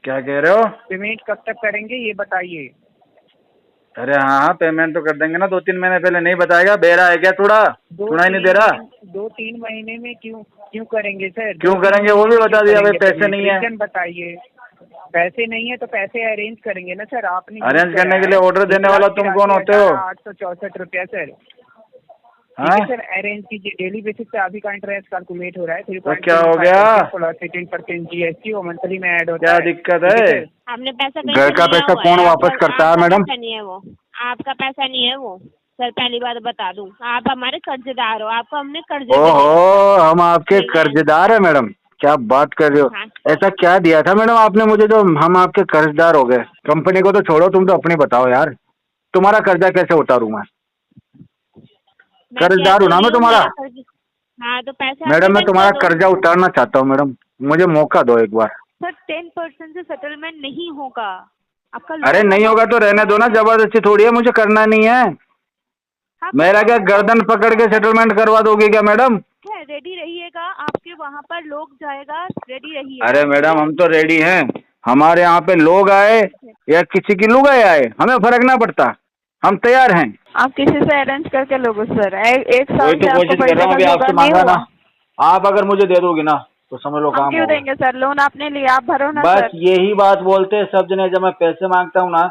क्या कह रहे हो? पेमेंट कब तक करेंगे ये बताइए। अरे हाँ हाँ, पेमेंट तो कर देंगे ना। 2-3 महीने पहले नहीं बताएगा? बेरा है क्या? थोड़ा दो सुनाई नहीं तीन दे रहा? महीने 2-3 महीने में क्यों क्यों करेंगे सर? क्यों दो तीन करेंगे वो महीने भी में क्यों बता दिया भाई। करेंगे पैसे पेमेंट? नहीं है। रीजन बताइए। पैसे नहीं है तो पैसे अरेंज करेंगे ना सर। आपने यूज अरेंज करा करने के है लिए ऑर्डर देने वाला तुम कौन होते हो? 1,83,864 रुपया सर। ठीक हाँ, है सर, अरेंज कीजिए। डेली बेसिस पे अभी का इंटरेस्ट कैलकुलेट हो रहा है तो क्या हो गया? 3.75% प्लस 18% GST वो मंथली में ऐड होता क्या है। दिक्कत ठीक है है? सर। आपने पैसा कहीं घर से का लिया पैसा हुआ है? कौन वापस करता है आपका मैडम? पैसा नहीं है वो। आपका पैसा नहीं है वो। सर पहली बात बता दूं, आप हमारे कर्जदार हो। आपको हमने कर्जे पे ले रखा है। ओहो, हम आपके ठीक है। कर्जदार है मैडम? क्या बात कर रहे हो? हाँ। ऐसा क्या दिया था मैडम आपने मुझे जो हम आपके कर्जदार हो गए? कंपनी को तो छोड़ो, तुम तो अपनी बताओ यार। तुम्हारा कर्जा कैसे उतारूं मैं? मैं कह कर्जदार हूं तो ना रही मैं हूँ तुम्हारा। मेरा कर्ज। हाँ तो पैसे आप मैडम मैं पेमेंट कर तुम्हारा दो। कर्जा उतारना चाहता हूँ मैडम। मुझे मौका दो एक बार। सर 10% से सेटलमेंट नहीं होगा। आपका अरे लोन नहीं अमाउंट होगा तो रहने दो ना, जबरदस्ती थोड़ी है, मुझे करना नहीं है। हाँ मेरा क्या पेमेंट गर्दन पकड़ के सेटलमेंट करवा दोगे क्या मैडम? है, रेडी रहिएगा। आपके वहाँ पर लोग जाएगा, रेडी रहिएगा। अरे ठीक मैडम है। हम तो रेडी हैं। हमारे यहाँ पे लोग आए या किसी की लुगाई आए, हमें फर्क ना पड़ता। हम तैयार हैं। आप किसी से अरेंज करके लोगे सर। एक वही साल तो से आपको कोशिश कर रहा पैसे हूँ का अभी आपसे जुगाड़ नहीं मांगा ना। हुआ। आप अगर मुझे दे दोगी ना तो समझ लो हम काम क्यों होगा। देंगे सर? लोन आपने लिया, आप भरो ना बस सर। यही बात बोलते हैं सब जने जब मैं पैसे मांगता हूँ ना।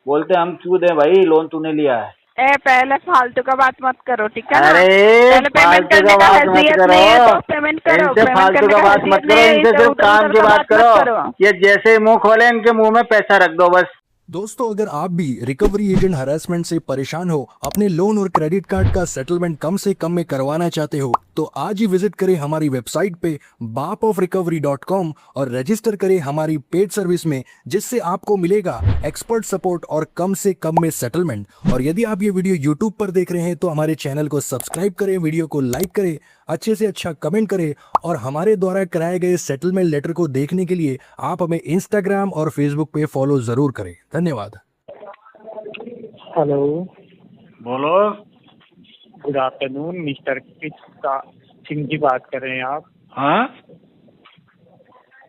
बोलते हम क्यों दें भाई, लोन तूने लिया है। पहले फालतू का बात मत करो, ठीक है ना। अरे पहले पेमेंट फालतू करने का का बात मत हैसियत करो। नहीं है तो पेमेंट करो। इनसे पेमेंट फालतू करने का का बात मत हैसियत नहीं करो, है, इनसे इधर सिर्फ उधर काम उधर की का बात बात मत करो। करो। ये जैसे ही मुंह खोले इनके मुंह में पैसा रख दो बस। दोस्तों, अगर आप भी रिकवरी एजेंट हरासमेंट से परेशान हो, अपने लोन और क्रेडिट कार्ड का सेटलमेंट कम से कम में करवाना चाहते हो, तो आज ही विजिट करें हमारी वेबसाइट पे bapofrecovery.com और रजिस्टर करें हमारी पेड सर्विस में, जिससे आपको मिलेगा एक्सपर्ट सपोर्ट और कम से कम में सेटलमेंट। और यदि आप ये वीडियो यूट्यूब पर देख रहे हैं तो हमारे चैनल को सब्सक्राइब करें, वीडियो को लाइक करें, अच्छे से अच्छा कमेंट करें। और हमारे द्वारा कराए गए सेटलमेंट लेटर को देखने के लिए आप हमें इंस्टाग्राम और फेसबुक पे फॉलो जरूर करें। धन्यवाद। हेलो, बोलो। Good afternoon. Mister Krishna Singh ji बात कर रहे हैं आप? हाँ,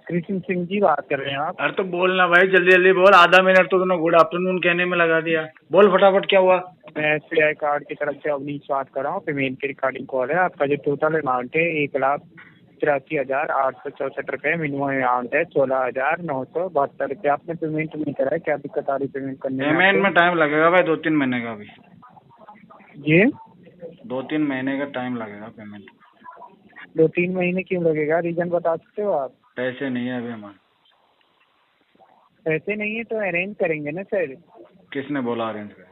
कृष्ण सिंह जी बात कर रहे हैं आप? अरे तो बोलना भाई, जल्दी जल्दी बोल। आधा मिनट तो तूने गुड आफ्टरनून कहने में लगा दिया। बोल फटाफट, क्या हुआ? मैं SBI कार्ड की तरफ से अवनीश बात कर रहा हूँ। पेमेंट की रिकॉर्डिंग कॉल है। आपका जो टोटल अमाउंट है 1,83,864 रुपये। मिनिमम अमाउंट है 16,972 रुपये। आपने पेमेंट नहीं करा है, क्या दिक्कत आ रही पेमेंट करने में? पेमेंट में टाइम लगेगा भाई, 2-3 महीने का भी। जी, 2-3 महीने का टाइम लगेगा पेमेंट। 2-3 महीने क्यों लगेगा? रीजन बता सकते हो आप? पैसे नहीं है अभी हमारे। पैसे नहीं है तो अरेंज करेंगे ना सर। किसने बोला अरेंज करें?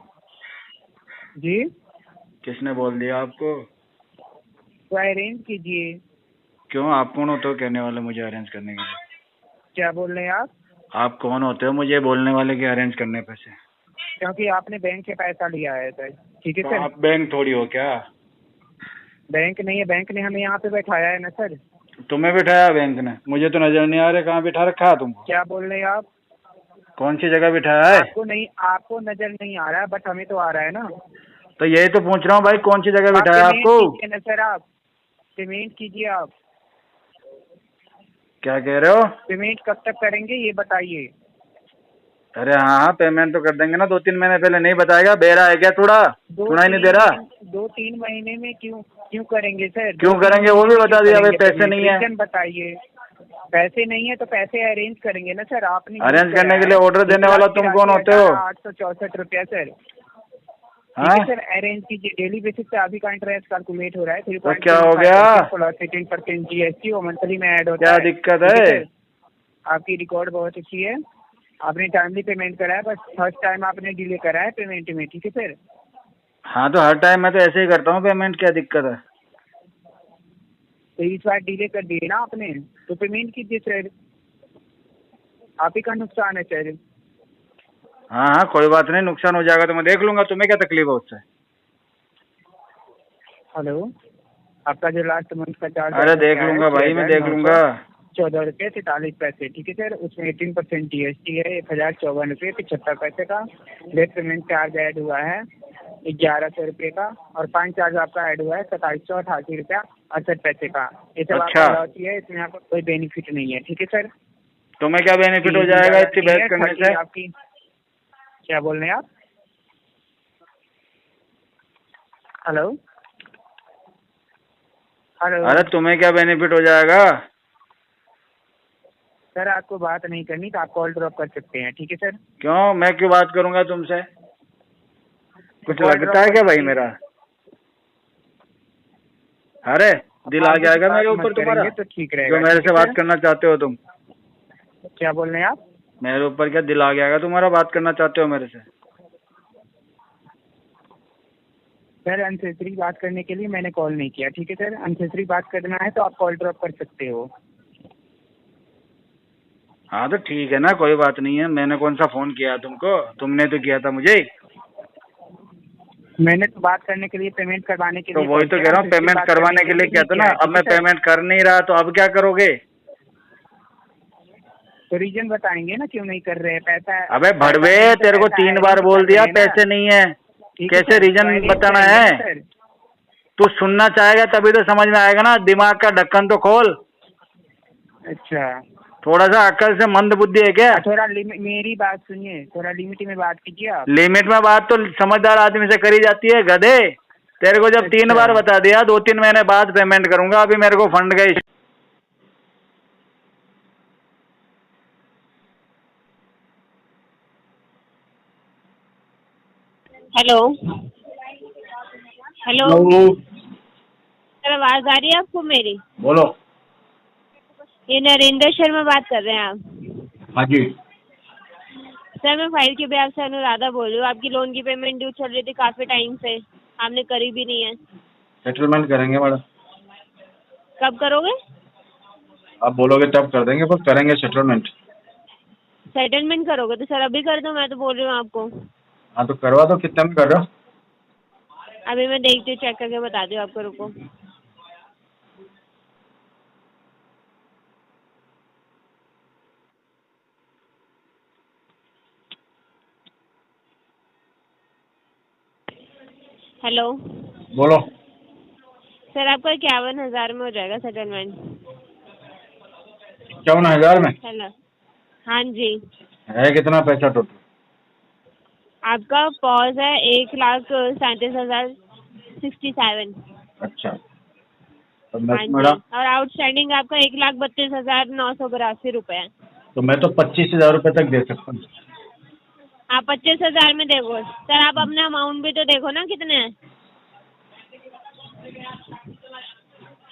जी, किसने बोल दिया आपको? तो अरेंज कीजिए। क्यों, आप कौन होते हो कहने वाले मुझे अरेंज करने के लिए? क्या बोल रहे हैं आप? आप कौन होते हो मुझे बोलने वाले कि अरेंज करने पैसे? क्योंकि आपने बैंक से पैसा लिया है सर। ठीक है तो सर। आप बैंक थोड़ी हो क्या? बैंक नहीं है, बैंक ने हमें यहाँ पे बैठाया है ना सर। तुम्हें बिठाया बैंक ने? मुझे तो नजर नहीं आ रहा कहाँ बिठा रखा है तुमको। क्या बोल रहे हैं आप? कौन सी जगह बिठाया है? आपको नजर नहीं आ रहा है, बट हमें तो आ रहा है ना। तो यही तो पूछ रहा हूँ भाई, कौन सी जगह बिठाया पेमेंट आपको? कीजिए ना सर। आप पेमेंट कीजिए। आप क्या कह रहे हो? पेमेंट कब तक करेंगे ये बताइए। अरे हाँ हाँ, पेमेंट तो कर देंगे ना। 2-3 महीने पहले नहीं बताएगा? बेरा है क्या? थोड़ा सुनाई नहीं दे रहा? 2-3 महीने में क्यों करेंगे सर? क्यों करेंगे वो भी बता दिया भाई। पैसे नहीं है। रीजन बताइए। पैसे नहीं है तो पैसे अरेंज करेंगे ना सर। आपने अरेंज करने के लिए ऑर्डर देने वाला तुम कौन होते हो? 864 रुपया सर। हाँ, ठीक है सर, अरेंज कीजिए। डेली बेसिस पे अभी का इंटरेस्ट कैलकुलेट हो रहा है तो क्या हो गया? 3.75% प्लस 18% GST वो मंथली में ऐड होता क्या है। दिक्कत ठीक है? सर, आपकी रिकॉर्ड बहुत अच्छी है। आपने टाइमली पेमेंट करा है, बस फर्स्ट टाइम आपने डिले करा है पेमेंट में। ठीक है सर। हाँ तो हर टाइम मैं तो ऐसे ही करता हूँ पेमेंट, क्या दिक्कत है? तो इस बार डिले कर दिए ना आपने, तो पेमेंट कीजिए सर। आप ही का नुकसान है सर। हाँ हाँ, कोई बात नहीं, नुकसान हो जाएगा तो मैं देख लूंगा। तुम्हें क्या तकलीफ है उससे? हेलो, आपका जो लास्ट मंथ का चार्ज अरे देख लूंगा भाई, मैं देख लूंगा। 14 रुपये 43 पैसे। ठीक है सर, उसमें 18% GST है। 1,054 रुपये 75 पैसे का लेट पेमेंट चार्ज ऐड हुआ है 1,100 रुपये का। और फाइन चार्ज आपका ऐड हुआ है 2788 रुपया 68 पैसे का। ये सब अच्छा। आपका लॉस ही है, इसमें आपको कोई बेनिफिट नहीं है। ठीक है सर। तुम्हें क्या बेनिफिट हो जाएगा इतनी बहस करने से? आपकी क्या बोल रहे हैं आप? हेलो हेलो अरे तुम्हें क्या बेनिफिट हो जाएगा? सर, आपको बात नहीं करनी तो आप कॉल ड्रॉप कर सकते हैं, ठीक है सर? क्यों, मैं क्यों बात करूंगा तुमसे? कुछ कॉल लगता है ड्रॉप क्या कर भाई सकते मेरा? अरे दिल आ आगे से जाएगा बात मेरे मत ऊपर तुम्हारा, करेंगे तो ठीक रहेगा, जो मेरे ठीक से है बात सर? करना चाहते हो तुम? क्या बोल रहे हैं आप? मेरे ऊपर क्या दिल आ जाएगा तुम्हारा, बात करना चाहते हो मेरे से? सर, अनसेसरी बात करने के लिए मैंने कॉल नहीं किया, ठीक है सर? अनसेसरी बात करना है तो आप कॉल ड्रॉप कर सकते हो। हाँ तो ठीक है ना, कोई बात नहीं है। मैंने कौन सा फोन किया तुमको? तुमने तो किया था मुझे। मैंने तो बात करने के लिए, पेमेंट करवाने के तो लिए वही call तो किया, कह रहा हूँ, अनसेसरी पेमेंट बात करवाने करने के लिए नहीं क्या था ना। किया है, अब मैं ठीक है सर? पेमेंट कर नहीं रहा तो अब क्या करोगे? तो रीजन बताएंगे ना क्यों नहीं कर रहे हैं पैसा? अबे पैसा भड़वे, नहीं तो तेरे को पैसा 3 है, बार नहीं तो बोल कर दिया रहे हैं ना। पैसे नहीं है। ठीक है कैसे सर, रीजन तो बताना करेंगे है? ना सर। तू सुनना चाहेगा तभी तो समझ में आएगा ना। दिमाग का ढक्कन तो खोल। अच्छा, थोड़ा सा अक्ल से मंद बुद्धि है क्या? थोड़ा मेरी बात सुनिए, थोड़ा लिमिट में बात कीजिए आप। लिमिट में बात तो समझदार आदमी से करी जाती है, गधे। तेरे को जब 3 अच्छा। बार बता दिया, 2-3 महीने बाद पेमेंट करूंगा। अभी मेरे को फंड गई। हेलो हेलो सर, आवाज आ रही है आपको मेरी? बोलो। ये नरेंद्र शर्मा बात कर रहे हैं आप? हाँ जी। सर, मैं फाइल के ब्याज से अनुराधा बोल रही हूँ। आपकी लोन की पेमेंट ड्यू चल रही थी काफी टाइम से, आपने करी भी नहीं है। सेटलमेंट करेंगे मैडम। कब करोगे? आप बोलोगे तब कर देंगे, पर करेंगे सेटलमेंट। सेटलमेंट करोगे तो सर अभी कर दो, मैं तो बोल रही हूँ आपको। हाँ तो करवा दो। कितने में कर रहे हो? अभी मैं देखती हूँ, चेक करके बता दी आपको, रुको। हेलो बोलो। सर, आपका 51,000 में हो जाएगा सेटलमेंट। 51,000 में? हेलो, हाँ जी। है कितना पैसा टोटल? आपका पॉज है 1,37,067। अच्छा तो हाँ जी, मैडम, और आउटस्टैंडिंग आपका 1,32,982 रुपए है। तो मैं तो 25,000 रुपये तक दे सकता हूँ। आप 25,000 में देखो सर, आप अपना अमाउंट भी तो देखो ना कितने हैं।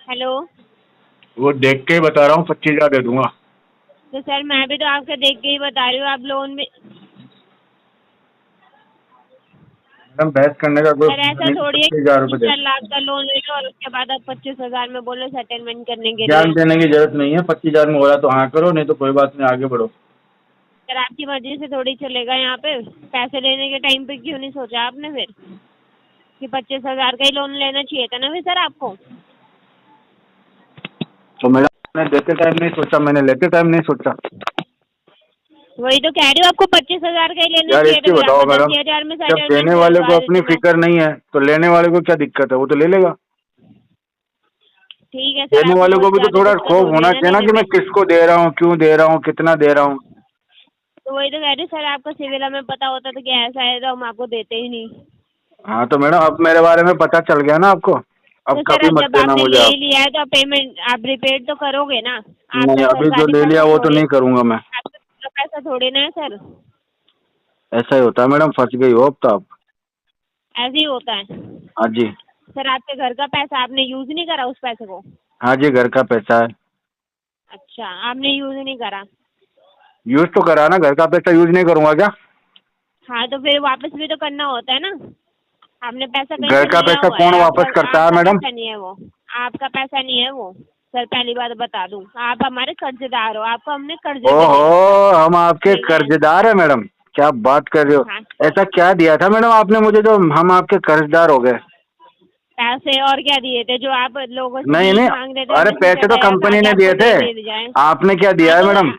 हेलो, वो देख के ही बता रहा हूँ, 25,000 दे दूंगा। तो सर मैं भी तो आपके देख के ही बता रही हूँ, आप लोन में। मैडम बहस करने का कोई सर ऐसा थोड़ी है 25,000 रुपये दे। 4 लाख का लोन ले लो और उसके बाद आप 25,000 में बोलो सेटलमेंट करने के ज्ञान लिए। देने की जरूरत नहीं है। 25,000 में हो रहा तो हाँ करो, नहीं तो कोई बात नहीं, आगे बढ़ो। सर आपकी मर्जी से थोड़ी चलेगा यहाँ पे। पैसे लेने के टाइम पे क्यों नहीं सोचा आपने फिर कि 25,000 का ही लोन लेना चाहिए था ना फिर सर आपको? तो मैडम, मैंने देते टाइम नहीं सोचा, मैंने लेते टाइम नहीं सोचा। वही तो कह रही हूँ, आपको 25,000 का ही लेना यार चाहिए इसकी था। बताओ मैडम, 10,000 में जब सेटलमेंट देने वाले को करवा अपनी देते मैं। फिक्र नहीं है तो लेने वाले को क्या दिक्कत है? वो तो ले लेगा। ठीक है सर, देने आपको वाले को भी तो ज्यादा थोड़ा दिक्कत खौफ हो रही होना है चाहिए ना लेने कि मैं में। किसको दे रहा हूँ, क्यों दे रहा हूँ, कितना दे रहा हूँ। तो वही तो कह रही हूँ सर, आपका सिविल हमें पता होता तो क्या ऐसा है तो हम आपको देते ही नहीं। हाँ तो मैडम, अब मेरे बारे में पता चल गया ना आपको। अब तो सर कभी अब मत जब देना आपने मुझे ले आप। ही लिया है तो आप पेमेंट, आप रिपेड तो करोगे ना। आपका नहीं, अभी जो सरकारी ले लिया पैसा वो तो थोड़ी, नहीं करूँगा मैं। आपका पैसा थोड़ी ना है सर। ऐसा ही होता है मैडम, फंस गई हो अब तो आप। ऐसे ही होता है हाँ जी। सर। आपके घर का पैसा आपने यूज नहीं करा उस पैसे को? हाँ जी, घर का पैसा है। अच्छा, आपने यूज नहीं करा। यूज तो करा ना, घर का पैसा यूज नहीं करूँगा क्या? हाँ तो फिर वापस भी तो करना होता है ना। आपने पैसा कहीं घर से का लिया पैसा हुआ कौन है, वापस करता है आपका मैडम? पैसा नहीं है वो, आपका पैसा नहीं है वो सर। पहली बात बता दूं, आप हमारे कर्जदार हो, आपको हमने कर्जे पे दिया था। ओहो, हम आपके ठीक है। कर्जदार है मैडम? क्या बात कर रहे हो? हाँ। ऐसा क्या दिया था मैडम आपने मुझे जो हम आपके कर्जदार हो गए? पैसे और क्या दिए थे जो आप लोगों से नहीं भीख नहीं, मांग रहे थे? अरे हमने पैसे सोचा तो था कंपनी ताकि ने दिए आपको थे। दे जाए। आपने क्या दिया है हाँ, तो मैडम?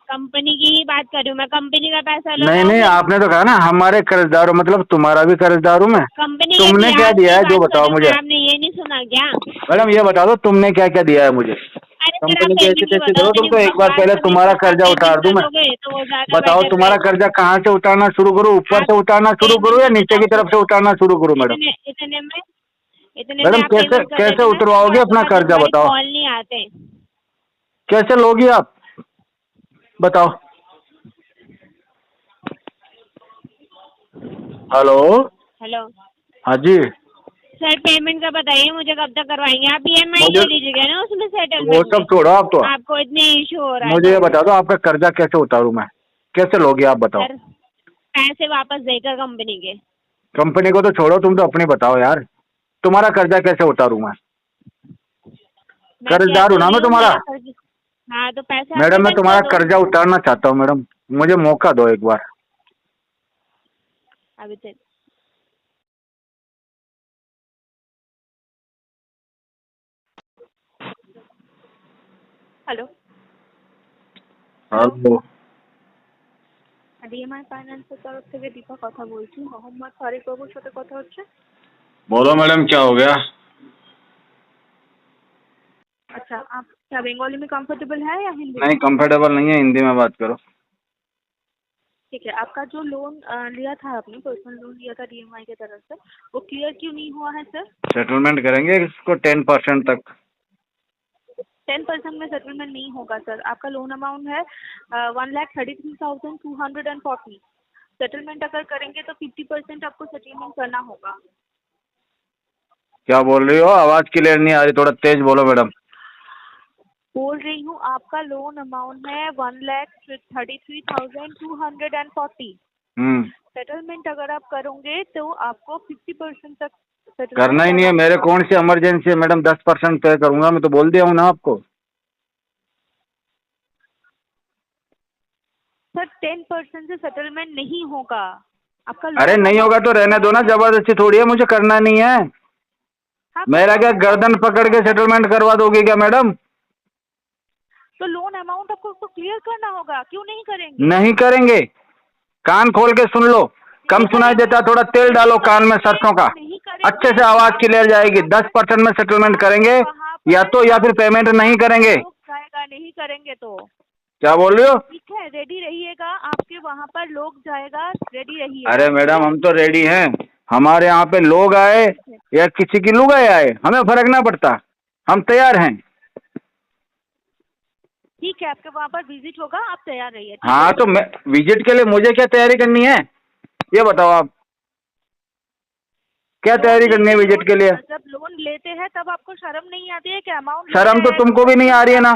कंपनी की ही बात कर रही हूँ मैं, कंपनी का पैसा लो। नहीं नहीं, आपने तो कहा ना हमारे कर्जदार हो, मतलब तुम्हारा भी कर्जदार हूँ मैं। कंपनी तुमने क्या दिया है जो बताओ मुझे? आपने ये नहीं सुना क्या? मैडम ये बता दो, तुमने क्या क्या दिया है मुझे? अरे कंपनी की ऐसी तैसी करो तुम तो। एक बार पहले तुम्हारा कर्जा उतार दूं मैं। बताओ तुम्हारा कर्जा कहाँ से उतारना शुरू करूँ? ऊपर से उतारना शुरू करूँ या नीचे की तरफ से उतारना शुरू करूँ मैडम? इतने मैडम में आप कैसे पेमेंट कर कैसे देते ना, उतरवाओगे तो अपना आपको कर्जा? हमारे बताओ कॉल नहीं आते। कैसे लोगी आप? बताओ। हेलो। हेलो हाँ जी। सर, पेमेंट का बताइए मुझे, कब तक करवाएंगे आप? EMI मुझे ले लीजिएगा ना उसमें, वो सेटलमेंट सब में। छोड़ो आप तो। आपको इतने इशू हो रहा है मुझे ये तो बता दो आपका कर्जा कैसे उतारूं मैं? कैसे लोगी आप बताओ? सर, पैसे वापस देकर कंपनी के। कंपनी को तो छोड़ो, तुम तो अपनी बताओ यार। तुम्हारा कर्जा कैसे उतारूं मैं? मैं क्या कर्जदार हूं कह ना रही मैं हूँ, तुम्हारा। मेरा कर्ज। हाँ, तो पैसे आप मैडम मैं रिटर्न तुम्हारा कर दो कर्जा उतारना चाहता हूँ मैडम, मुझे मौका दो एक बार। अभी तक। Hello hello. ডিএমআই ফাইন্যান্সের তরফ থেকে দীপা কথা বলছি। মোহাম্মদ ফারিক বাবুর সাথে কথা হচ্ছে। बोलो मैडम क्या हो गया? अच्छा, आप क्या बंगाली में कंफर्टेबल है या हिंदी में? नहीं कंफर्टेबल नहीं है, हिंदी में बात करो। ठीक है, आपका जो लोन लिया था, आपने पर्सनल लोन लिया था डीएमआई की तरफ से, वो क्लियर क्यों नहीं हुआ है सर? सेटलमेंट करेंगे इसको 10% तक। 10% में सेटलमेंट नहीं होगा सर। आपका लोन अमाउंट है 1,33,240। सेटलमेंट अगर करेंगे तो 50% आपको सेटलमेंट करना होगा। क्या बोल रही हो? आवाज क्लियर नहीं आ रही, थोड़ा तेज बोलो मैडम। बोल रही हूँ, आपका लोन अमाउंट है 1,33,240। सेटलमेंट अगर आप करोगे तो आपको 50% तक सेटलमेंट करना ही नहीं है मेरे, कौन सी इमरजेंसी है मैडम? 10% पे करूंगा मैं, तो बोल दिया हूँ ना आपको। सर 10% से सेटलमेंट नहीं होगा आपका। अरे नहीं होगा तो रहने दो ना, जबरदस्ती थोड़ी है, मुझे करना नहीं है। मेरा क्या गर्दन पकड़ के सेटलमेंट करवा दोगे क्या मैडम? तो लोन अमाउंट आपको उसको क्लियर करना होगा, क्यों नहीं करेंगे? नहीं करेंगे, कान खोल के सुन लो। कम सुनाई देता, थोड़ा तेल डालो कान में सरसों का, अच्छे से आवाज क्लियर जाएगी। 10% में सेटलमेंट करेंगे या फिर पेमेंट नहीं करेंगे। जाएगा, नहीं करेंगे तो क्या बोल रही हो? ठीक है, रेडी रहिएगा, आपके वहाँ पर लोग जाएगा, रेडी रहिएगा। अरे मैडम हम तो रेडी हैं, हमारे यहाँ पे लोग आए या किसी की लुगाई आए, हमें फर्क ना पड़ता, हम तैयार हैं। ठीक है, आपके वहाँ पर विजिट होगा, आप तैयार रहिए। हाँ तो मैं विजिट के लिए मुझे क्या तैयारी करनी है ये बताओ आप? क्या तैयारी करनी है विजिट के लिए? जब लोन लेते हैं तब आपको शर्म नहीं आती है कि अमाउंट? शर्म तो तुमको भी नहीं आ रही है ना,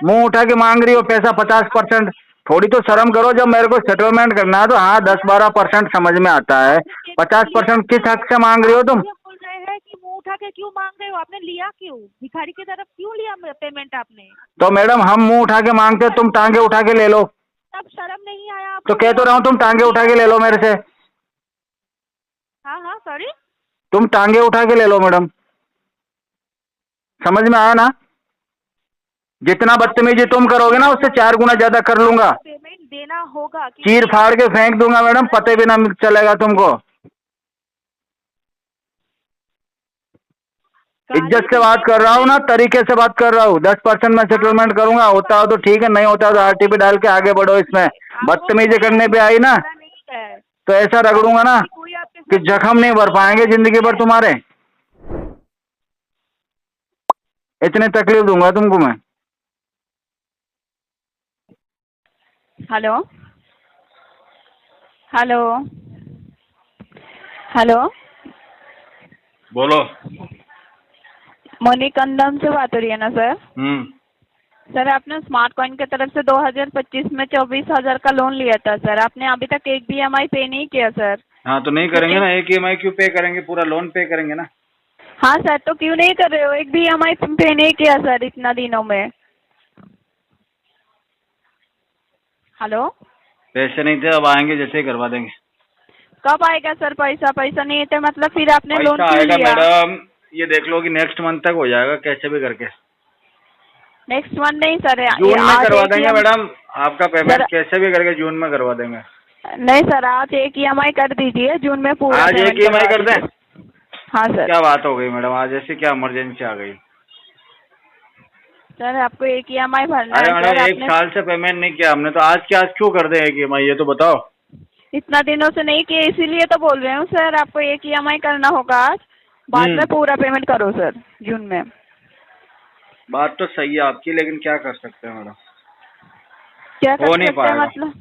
मुंह उठा के मांग रही हो पैसा 50%। थोड़ी तो शर्म करो। जब मेरे को सेटलमेंट करना है तो हाँ 10-12% समझ में आता है, 50% किस हक से मांग रही हो तुम? बोल रहे हैं कि मुंह उठा के क्यों मांग रहे हो? आपने लिया क्यों? भिखारी की तरफ क्यों लिया पेमेंट आपने? तो मैडम हम मुंह उठा के मांगते, तुम टांगे उठा के ले लो। तब शर्म नहीं आया आपको? तो कह तो रहा हूँ तुम टांगे उठा के ले लो मेरे से। हाँ हाँ, सॉरी, तुम टांगे उठा के ले लो मैडम, समझ में आया ना? जितना बदतमीजी तुम करोगे ना उससे 4 गुना ज्यादा कर लूंगा। पेमेंट देना होगा। चीर फाड़ के फेंक दूंगा मैडम, पते भी ना चलेगा तुमको। इज्जत से बात कर रहा हूँ ना, तरीके से बात कर रहा हूँ। 10% में सेटलमेंट करूंगा, होता हो तो ठीक है, नहीं होता तो RTP डाल के आगे बढ़ो। इसमें बदतमीजी करने पे आई ना तो ऐसा रगड़ूंगा ना कि जख्म नहीं भर पाएंगे जिंदगी भर तुम्हारे। इतनी तकलीफ दूंगा तुमको मैं। हेलो हेलो हेलो, बोलो। मणिकंदम से बात हो रही है ना सर? सर आपने स्मार्ट कॉइन की तरफ से 2025 में 24,000 का लोन लिया था सर। आपने अभी तक एक भी EMI पे नहीं किया सर। हाँ तो नहीं करेंगे ना, एक EMI क्यों पे करेंगे, पूरा लोन पे करेंगे ना। हाँ सर, तो क्यों नहीं कर रहे हो? एक भी EMI पे नहीं किया सर इतना दिनों में। हेलो, पैसे नहीं थे, अब आएंगे, जैसे ही करवा देंगे। कब आएगा सर पैसा? पैसा नहीं है मतलब फिर आपने लोन पैसा क्यों आएगा लिया? मैडम, ये देख लो कि नेक्स्ट मंथ तक हो जाएगा कैसे भी करके। नेक्स्ट मंथ नहीं सर, जून में आज करवा एक देंगे मैडम, आपका पेमेंट सर, कैसे भी करके जून में करवा देंगे। नहीं सर, आज एक EMI कर दीजिए, जून में पूरा आज एक पेमेंट EMI कर करवा दें? दीजिए। हाँ सर। क्या बात हो गई मैडम, आज ऐसी क्या इमरजेंसी आ गई? सर आपको एक EMI भरना अरे है मैडम, सर। एक साल से पेमेंट नहीं किया हमने, तो आज के आज क्यों कर दे एक EMI, ये तो बताओ। इतना दिनों से नहीं किए, इसीलिए तो बोल रहे हूँ सर, आपको एक EMI करना होगा आज, बाद में पूरा पेमेंट करो सर जून में। बात तो सही है आपकी, लेकिन क्या कर सकते हैं मैडम, क्या हो कर नहीं सकते हैं पाएगा। मतलब?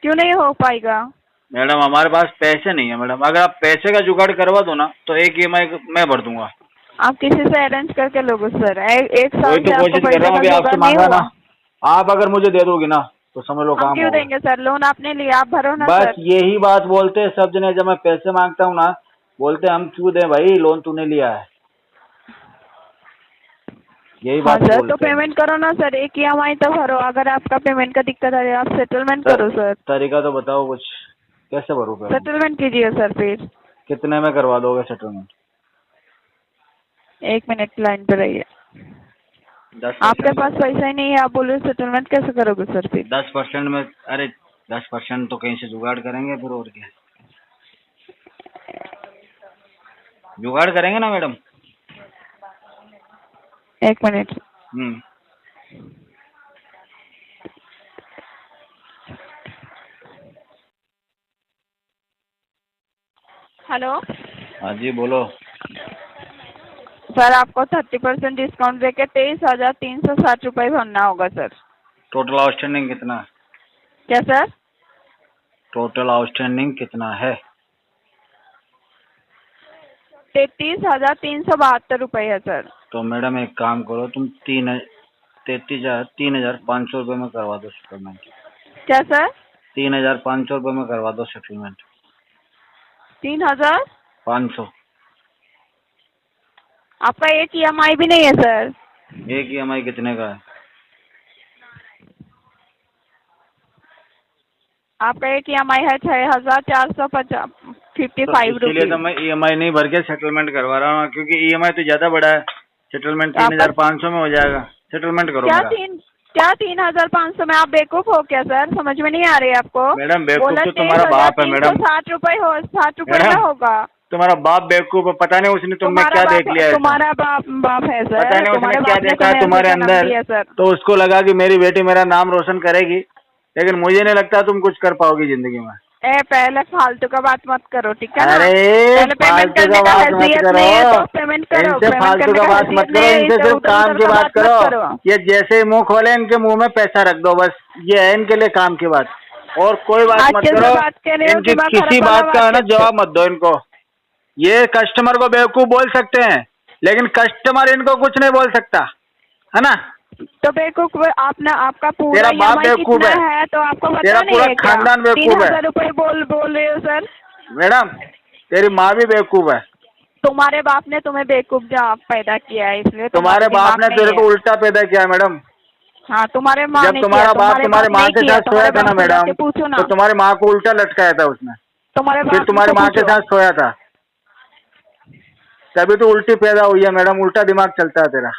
क्यों नहीं हो पाएगा? मैडम हमारे पास पैसे नहीं है मैडम, अगर आप पैसे का जुगाड़ करवा दो ना तो एक EMI मैं भर दूंगा। आप किसी से अरेंज करके लोगे सर, एक साल वही तो से आपको कोशिश कर पैसे रहा हूँ, का अभी आपसे जुगाड़ नहीं मांगा ना, हुआ। आप अगर मुझे दे दोगी ना तो समझ लो हम काम क्यों होगा। देंगे सर, लोन आपने लिया, आप भरो ना बस सर। यही बात बोलते हैं सब जने, जब मैं पैसे मांगता हूँ ना बोलते हैं हम क्यों दें भाई, लोन तूने लिया है, यही हाँ बात सर, बोलते तो हैं। पेमेंट करो ना सर, एक EMI तो भरो। अगर आपका पेमेंट का दिक्कत है आप सेटलमेंट करो सर। तरीका तो बताओ कुछ, कैसे भरूँ पेमेंट? सेटलमेंट कीजिए सर फिर। कितने में करवा दोगे सेटलमेंट? 1 मिनट लाइन पे रहिए। 10% आपके पास पैसा ही नहीं है, आप बोल रहे सेटलमेंट कैसे करोगे सर फिर? 10% में, अरे 10% तो कहीं से जुगाड़ करेंगे फिर, और क्या जुगाड़ करेंगे ना मैडम। 1 मिनट। हेलो हाँ जी बोलो। सर, आपको 30% डिस्काउंट देके 23,360 रुपये भरना होगा सर। टोटल आउटस्टैंडिंग कितना है? क्या सर? टोटल आउटस्टैंडिंग कितना है? 33,372 रुपये है सर। तो मैडम एक काम करो, तुम 3,500 रुपये में करवा दो सेटलमेंट। क्या सर? 3,500 रुपये में करवा दो सेटलमेंट। 3,500? 500। आपका एक EMI भी नहीं है सर। एक EMI कितने का है? आपका एक EMI है 6,455 इसीलिए तो रुपये। मैं EMI नहीं भर के सेटलमेंट करवा रहा हूँ, क्योंकि EMI तो ज्यादा बड़ा है, सेटलमेंट आपका 3,500 में हो जाएगा। सेटलमेंट करो क्या मेरा। 3,500 में? आप बेवकूफ हो क्या सर? समझ में नहीं आ रही है आपको? मैडम बेवकूफ बोला तो तुम्हारा बाप है मैडम। 3,360 रुपये हो, 60 रुपये में मैडम, होगा। तुम्हारा बाप बेवकूफ है, पता नहीं उसने तुम में क्या देख लिया है। तुम्हारा बाप है सर। पता नहीं उसने क्या देखा है तुम्हारे अंदर, सर। तो उसको लगा कि मेरी बेटी मेरा नाम रोशन करेगी, लेकिन मुझे नहीं लगता तुम कुछ कर पाओगी जिंदगी में। पहले फालतू का बात मत करो, ठीक है ना? अरे पहले पेमेंट फालतू करने का का बात मत हैसियत करो, नहीं है तो पेमेंट करो। इनसे पेमेंट फालतू करने का का बात मत हैसियत करो, नहीं है, इनसे सिर्फ काम की बात करो। ये जैसे ही मुंह खोले इनके मुंह में पैसा रख दो, बस ये है इनके लिए काम की बात, और कोई बात मत अच्छे से करो। बात कर रहे हो, इनकी दिमाग किसी खराब वाला बात का है ना बात जवाब मत दो इनको। ये कस्टमर को बेवकूफ बोल सकते हैं, लेकिन कस्टमर इनको कुछ नहीं बोल सकता, है ना? तो बेवकूफ आपने, आपका पूरा तेरा बाप EMI बेवकूफ कितना है, है तो आपको पता तेरा नहीं पूरा है क्या? खानदान बेवकूफ है। 3,000 रुपये बोल रहे हो सर। मैडम तेरी माँ भी बेवकूफ है। तुम्हारे बाप ने तुम्हें बेवकूफ पैदा किया है, इसलिए तुम्हारे बाप ने तेरे को उल्टा पैदा किया मैडम। हाँ, तुम्हारे माँ जब ने तुम्हारा बाप तुम्हारी माँ के साथ सोया था ना मैडम, पूछो ना, तो तुम्हारी माँ को उल्टा लटकाया था उसने, तुम्हारे फिर बाप तुम्हारी माँ के साथ सोया था, तभी तो उल्टी पैदा हुई है मैडम, उल्टा दिमाग चलता है तेरा।